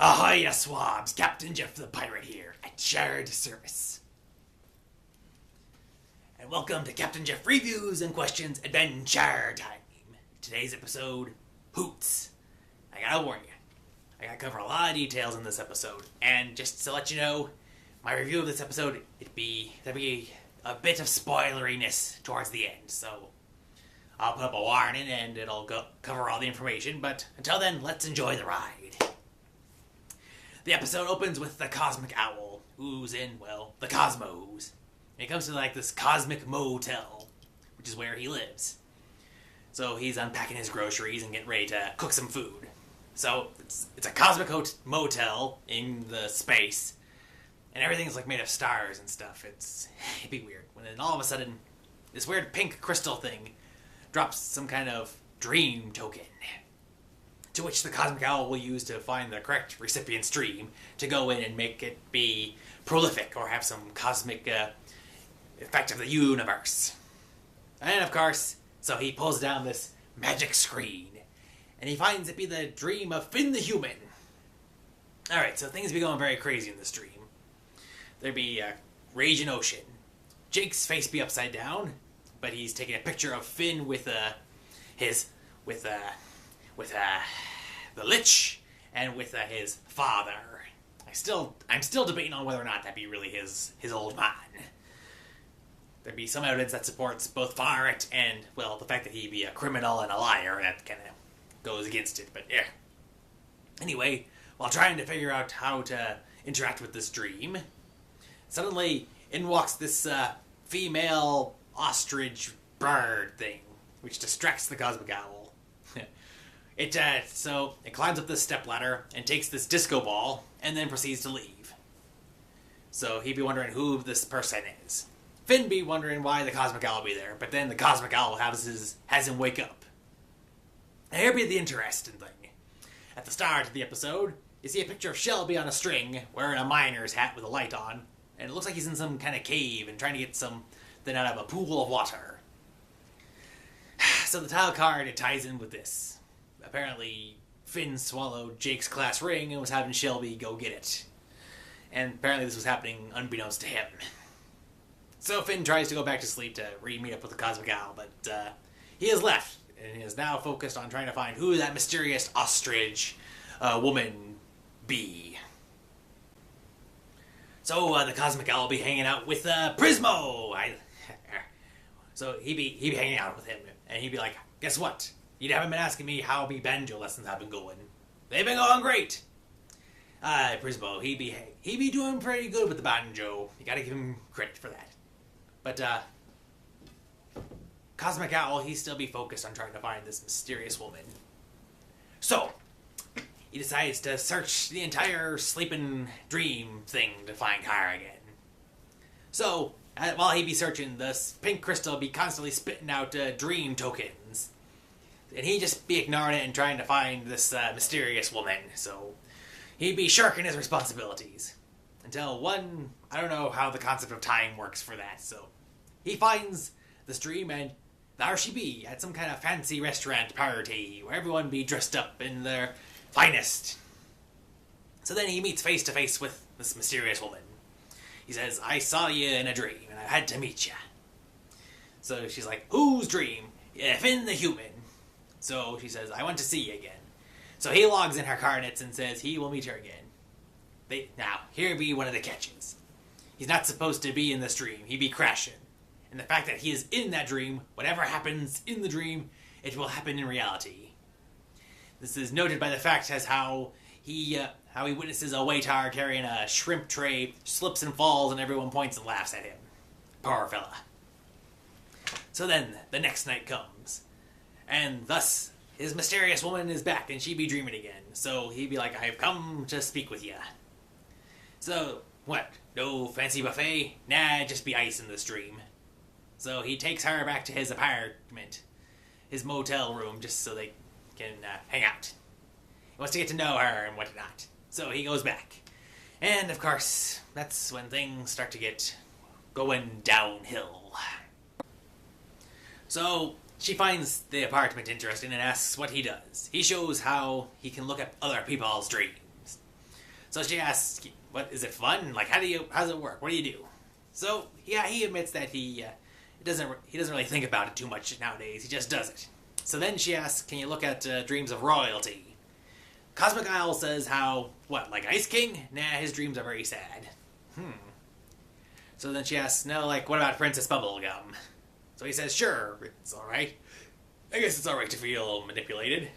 Ahoy, swabs! Captain Jeff the Pirate here, at shared service. And welcome to Captain Jeff Reviews and Questions Adventure Time. Today's episode, Hoots. I gotta warn you, I gotta cover a lot of details in this episode. And just to let you know, my review of this episode, there'd be a bit of spoileriness towards the end. So I'll put up a warning and it'll cover all the information. But until then, let's enjoy the ride. The episode opens with the Cosmic Owl, who's in, well, the cosmos. And he comes to, this cosmic motel, which is where he lives. So he's unpacking his groceries and getting ready to cook some food. So it's a cosmic motel in the space, and everything's, made of stars and stuff. It'd be weird. When then all of a sudden, this weird pink crystal thing drops some kind of dream token, to which the Cosmic Owl will use to find the correct recipient's dream to go in and make it be prolific or have some cosmic effect of the universe. And of course, so he pulls down this magic screen, and he finds it be the dream of Finn the human. Alright, so things be going very crazy in this dream. There'd be a raging ocean. Jake's face be upside down, but he's taking a picture of Finn with the Lich and with his father. I'm still debating on whether or not that'd be really his old man. There'd be some evidence that supports both Farret and, well, the fact that he'd be a criminal and a liar. That kind of goes against it, but yeah. Anyway, while trying to figure out how to interact with this dream, suddenly in walks this female ostrich bird thing, which distracts the Cosmic Owl. So it climbs up this stepladder and takes this disco ball and then proceeds to leave. So he'd be wondering who this person is. Finn be wondering why the Cosmic Owl be there, but then the Cosmic Owl has him wake up. Now here be the interesting thing. At the start of the episode, you see a picture of Shelby on a string wearing a miner's hat with a light on, and it looks like he's in some kind of cave and trying to get something out of a pool of water. So the title card, it ties in with this. Apparently, Finn swallowed Jake's class ring and was having Shelby go get it. And apparently this was happening unbeknownst to him. So Finn tries to go back to sleep to meet up with the Cosmic Owl, but he has left, and he is now focused on trying to find who that mysterious ostrich woman be. So the Cosmic Owl will be hanging out with Prismo! So he'd be hanging out with him, and he'd be like, guess what? You haven't been asking me how me banjo lessons have been going. They've been going great! Prismo, he'd be doing pretty good with the banjo. You gotta give him credit for that. But, Cosmic Owl, he still be focused on trying to find this mysterious woman. So, he decides to search the entire sleeping dream thing to find her again. So, while he be searching, this pink crystal be constantly spitting out dream tokens. And he just be ignoring it and trying to find this mysterious woman. So, he'd be shirking his responsibilities. Until I don't know how the concept of time works for that, so he finds this dream, and there she be, at some kind of fancy restaurant party, where everyone be dressed up in their finest. So then he meets face to face with this mysterious woman. He says, I saw you in a dream, and I had to meet you. So she's like, whose dream? Yeah, Finn the human. So she says, I want to see you again. So he logs in her coordinates and says he will meet her again. Now, here be one of the catches. He's not supposed to be in this dream. He be crashing. And the fact that he is in that dream, whatever happens in the dream, it will happen in reality. This is noted by the fact as how he witnesses a waiter carrying a shrimp tray, slips and falls, and everyone points and laughs at him. Poor fella. So then, the next night comes. And thus, his mysterious woman is back, and she be dreaming again. So he'd be like, I've come to speak with ya. So, what? No fancy buffet? Nah, just be ice in this dream. So he takes her back to his apartment, his motel room, just so they can hang out. He wants to get to know her and whatnot. So he goes back. And, of course, that's when things start to get going downhill. So she finds the apartment interesting and asks what he does. He shows how he can look at other people's dreams. So she asks, "What is it fun? Like, how does it work? What do you do?" So yeah, he admits that he doesn't really think about it too much nowadays. He just does it. So then she asks, "Can you look at dreams of royalty?" Cosmic Isle says how, like Ice King? Nah, his dreams are very sad. So then she asks, "No, like, what about Princess Bubblegum?" So he says, "Sure, it's alright. I guess it's alright to feel manipulated."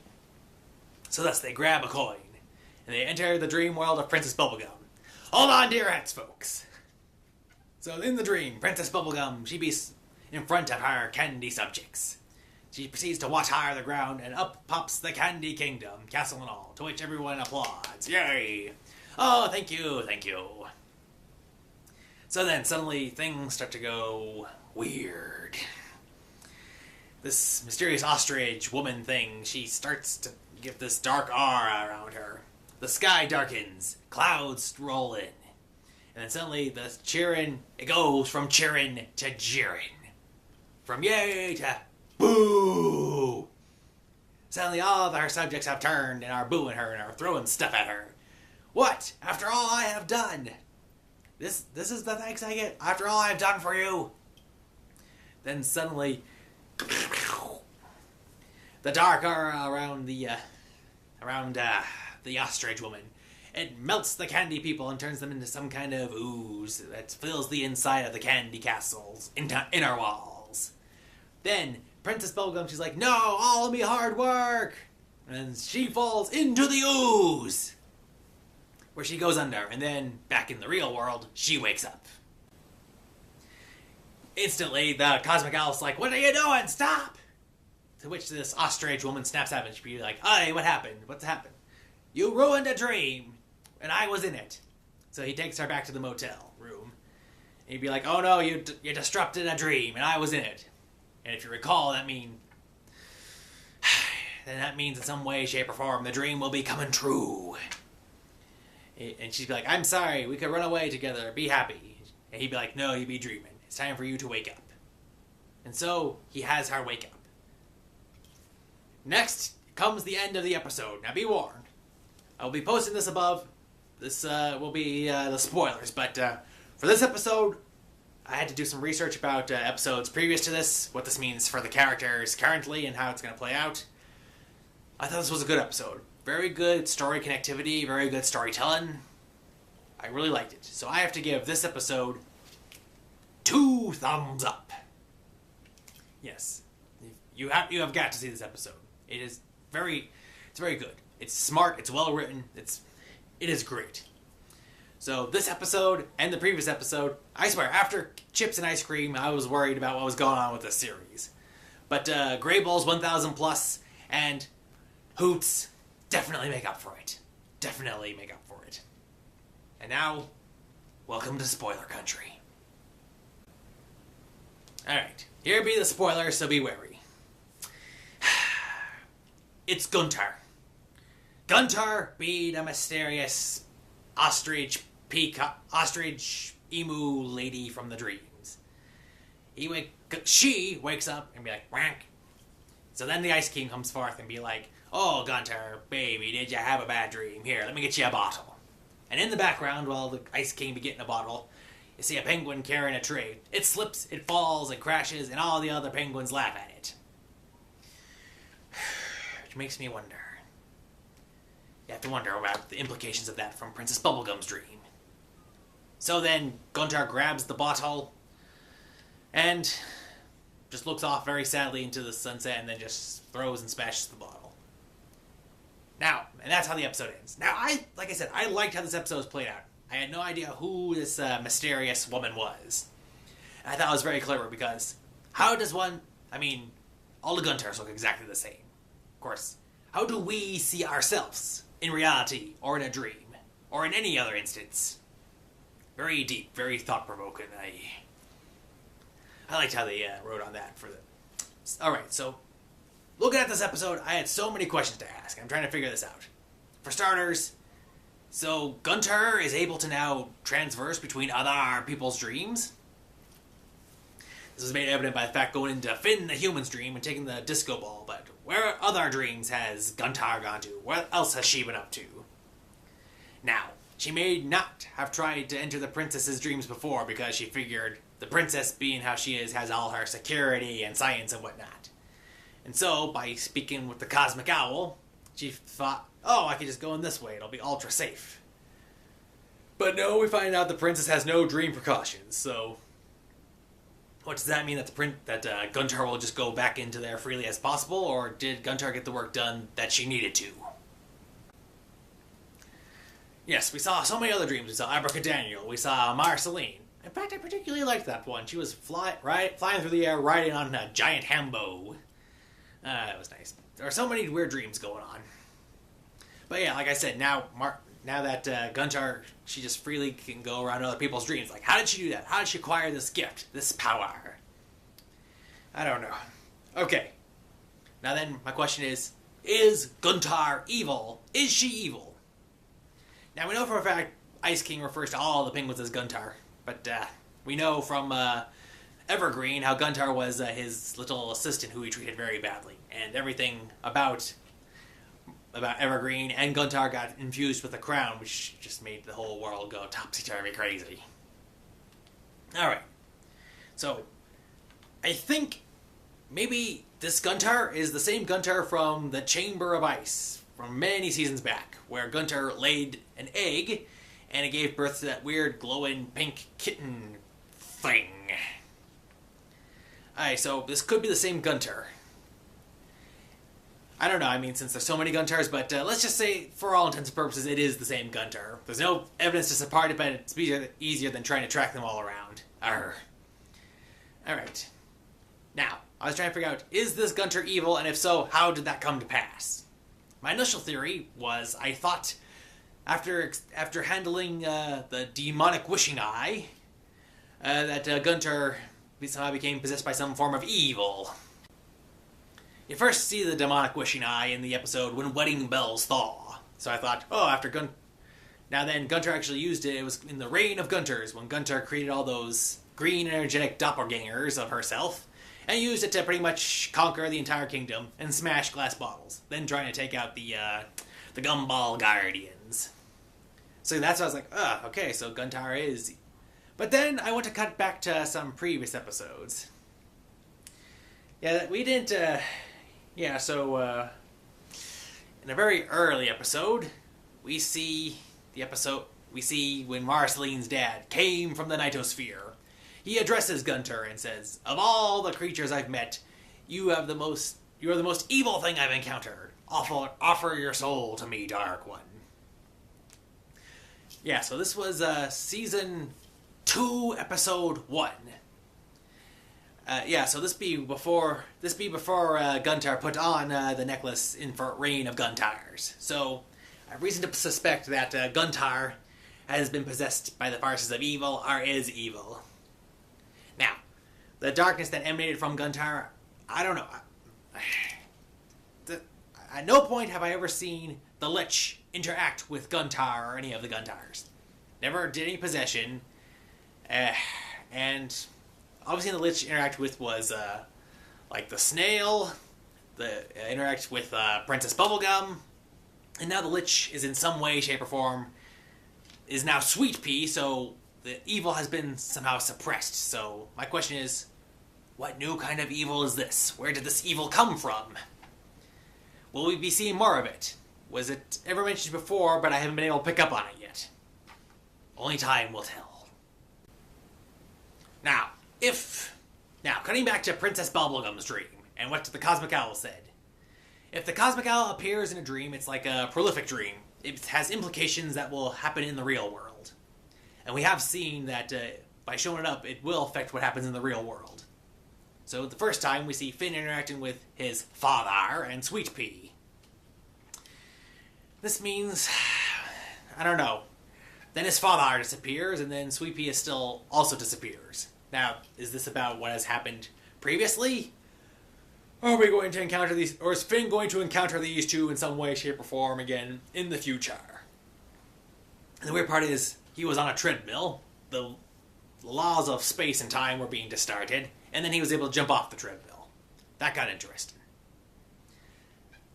So thus they grab a coin, and they enter the dream world of Princess Bubblegum. Hold on to your hats, folks. So in the dream, Princess Bubblegum, she be in front of her candy subjects. She proceeds to watch higher the ground, and up pops the Candy Kingdom, castle and all, to which everyone applauds. Yay! Oh, thank you, thank you. So then, suddenly, things start to go weird. This mysterious ostrich woman thing, she starts to give this dark aura around her. The sky darkens, clouds roll in, and then suddenly the cheering, it goes from cheering to jeering. From yay to boo! Suddenly all of her subjects have turned and are booing her and are throwing stuff at her. What? After all I have done? This is the thanks I get? After all I have done for you? Then suddenly, the dark aura around the ostrich woman, it melts the candy people and turns them into some kind of ooze that fills the inside of the candy castle's inner walls. Then Princess Bubblegum, she's like, "No, all of me hard work!" And she falls into the ooze, where she goes under, and then, back in the real world, she wakes up. Instantly, the Cosmic Owl's like, "What are you doing? Stop!" To which this ostrich woman snaps at him, and she'd be like, "Hey, what happened? What's happened?" "You ruined a dream, and I was in it." So he takes her back to the motel room, and he'd be like, "Oh no, you disrupted a dream, and I was in it. And if you recall, that means in some way, shape, or form, the dream will be coming true." And she'd be like, "I'm sorry, we could run away together, be happy." And he'd be like, "No, you be dreaming. It's time for you to wake up." And so, he has her wake up. Next comes the end of the episode. Now be warned. I will be posting this above. This will be the spoilers, but for this episode, I had to do some research about episodes previous to this, what this means for the characters currently, and how it's going to play out. I thought this was a good episode. Very good story connectivity, very good storytelling. I really liked it. So I have to give this episode 2 thumbs up. Yes. You have got to see this episode. It's very good. It's smart, it's well written, it is great. So this episode and the previous episode, I swear, after Chips and Ice Cream, I was worried about what was going on with this series. But Grey Balls 1000 Plus and Hoots definitely make up for it. Definitely make up for it. And now, welcome to spoiler country. Alright, here be the spoilers, so be wary. It's Gunter. Gunter be the mysterious ostrich emu lady from the dreams. She wakes up and be like, "Whack." So then the Ice King comes forth and be like, "Oh, Gunter, baby, did you have a bad dream? Here, let me get you a bottle." And in the background, while the Ice King be getting a bottle, you see a penguin carrying a tray. It slips, it falls, it crashes, and all the other penguins laugh at it. Which makes me wonder. You have to wonder about the implications of that from Princess Bubblegum's dream. So then, Gunter grabs the bottle and just looks off very sadly into the sunset and then just throws and smashes the bottle. Now, and that's how the episode ends. Now, like I said, I liked how this episode was played out. I had no idea who this mysterious woman was. And I thought it was very clever because how does one... I mean, all the Gunters look exactly the same. Of course, how do we see ourselves in reality or in a dream or in any other instance? Very deep, very thought-provoking. I liked how they wrote on that for the... Alright, so looking at this episode, I had so many questions to ask. I'm trying to figure this out. For starters, so Gunter is able to now transverse between other people's dreams. This was made evident by the fact going into Finn the human's dream and taking the disco ball, but where other dreams has Gunter gone to? What else has she been up to? Now, She may not have tried to enter the princess's dreams before because she figured the princess, being how she is, has all her security and science and whatnot. And so, by speaking with the cosmic owl, she thought, oh, I can just go in this way, it'll be ultra safe. But no, we find out the princess has no dream precautions, so... What does that mean, that Guntar will just go back into there freely as possible, or did Guntar get the work done that she needed to? Yes, we saw so many other dreams. We saw Abracadaniel, we saw Marceline. In fact, I particularly liked that one. She was flying through the air, riding on a giant hambo. That was nice. There are so many weird dreams going on. But yeah, like I said, now that Guntar, she just freely can go around other people's dreams. Like, how did she do that? How did she acquire this gift, this power? I don't know. Okay. Now then, my question is Guntar evil? Is she evil? Now, we know for a fact Ice King refers to all the penguins as Guntar. But we know from Evergreen how Guntar was his little assistant who he treated very badly. And everything about Evergreen and Guntar got infused with the crown, which just made the whole world go topsy-turvy crazy. Alright. So, I think maybe this Guntar is the same Guntar from the Chamber of Ice from many seasons back, where Guntar laid an egg and it gave birth to that weird glowing pink kitten thing. Alright, so this could be the same Guntar. I don't know, I mean, since there's so many Guntars, but let's just say, for all intents and purposes, it is the same Guntar. There's no evidence to support it, but it's easier than trying to track them all around. Arr. Alright. Now, I was trying to figure out, is this Guntar evil, and if so, how did that come to pass? My initial theory was, I thought, after handling the demonic wishing eye, that Guntar somehow became possessed by some form of evil. You first see the demonic wishing eye in the episode When Wedding Bells Thaw. So I thought, oh, now then, Guntar actually used it. It was in the Reign of Guntars, when Guntar created all those green energetic doppelgangers of herself, and used it to pretty much conquer the entire kingdom and smash glass bottles, then trying to take out the Gumball Guardians. So that's why I was like, okay, so Guntar is... But then I want to cut back to some previous episodes. Yeah, we didn't... in a very early episode, we see when Marceline's dad came from the Nitosphere. He addresses Guntar and says, "Of all the creatures I've met, you are the most evil thing I've encountered. Offer your soul to me, Dark One." Yeah, so this was season 2, episode 1. So this be before Guntar put on the necklace for Reign of Guntars. So I have reason to suspect that Guntar has been possessed by the forces of evil, or is evil. Now, the darkness that emanated from Guntar, I don't know. At no point have I ever seen the Lich interact with Guntar or any of the Guntars. Never did any possession, and obviously the Lich interact with was like the snail, interact with Princess Bubblegum, and now the Lich is in some way, shape, or form is now Sweet Pea, so the evil has been somehow suppressed. So my question is, what new kind of evil is this? Where did this evil come from? Will we be seeing more of it? Was it ever mentioned before, but I haven't been able to pick up on it yet? Only time will tell. Now, cutting back to Princess Bubblegum's dream, and what the Cosmic Owl said. If the Cosmic Owl appears in a dream, it's like a prolific dream. It has implications that will happen in the real world. And we have seen that by showing it up, it will affect what happens in the real world. So the first time, we see Finn interacting with his father and Sweet Pea. This means, I don't know. Then his father disappears, and then Sweet Pea also disappears. Now, is this about what has happened previously? Are we going to encounter these, or is Finn going to encounter these two in some way, shape, or form again in the future? And the weird part is, he was on a treadmill. The laws of space and time were being distorted, and then he was able to jump off the treadmill. That got interesting.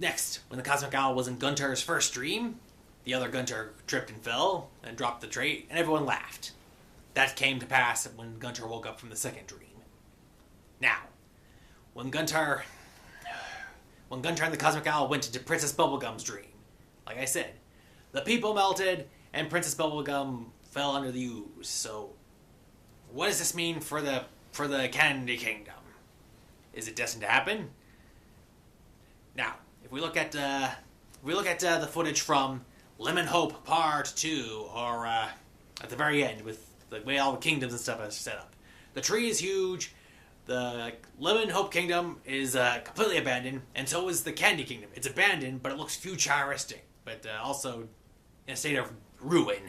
Next, when the Cosmic Owl was in Guntar's first dream, the other Gunter tripped and fell and dropped the trait, and everyone laughed. That came to pass when Gunter woke up from the second dream. Now, when Gunter and the Cosmic Owl went into Princess Bubblegum's dream, like I said, the people melted and Princess Bubblegum fell under the ooze. So, what does this mean for the Candy Kingdom? Is it destined to happen? Now, if we look at the footage from Lemon Hope Part 2, or at the very end, with the way all the kingdoms and stuff are set up, the tree is huge. The Lemon Hope Kingdom is completely abandoned, and so is the Candy Kingdom. It's abandoned, but it looks futuristic, but also in a state of ruin.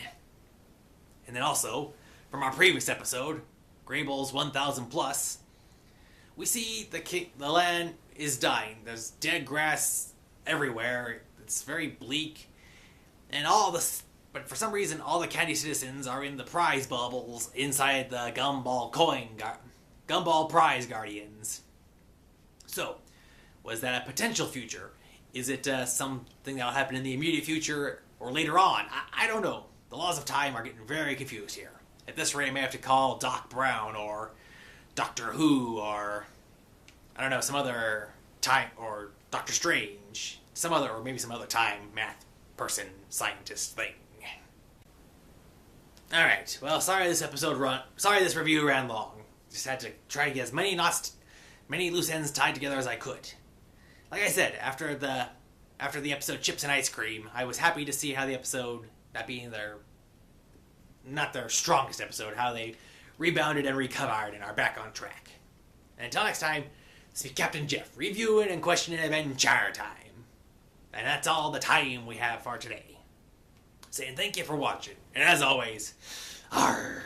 And then also, from our previous episode, Grable's 1000 Plus, we see the land is dying. There's dead grass everywhere. It's very bleak. And but for some reason, all the candy citizens are in the prize bubbles inside the Gumball Prize Guardians. So, was that a potential future? Is it something that'll happen in the immediate future or later on? I don't know. The laws of time are getting very confused here. At this rate, I may have to call Doc Brown or Doctor Who or, I don't know, some other time, or Doctor Strange, maybe some other time math person, scientist thing. Alright, well, sorry this review ran long. Just had to try to get as many loose ends tied together as I could. Like I said, after the episode Chips and Ice Cream, I was happy to see how the episode, that being not their strongest episode, how they rebounded and recovered and are back on track. And until next time, this is Captain Jeff, reviewing and questioning Adventure Time. And that's all the time we have for today. Saying thank you for watching, and as always, arrgh.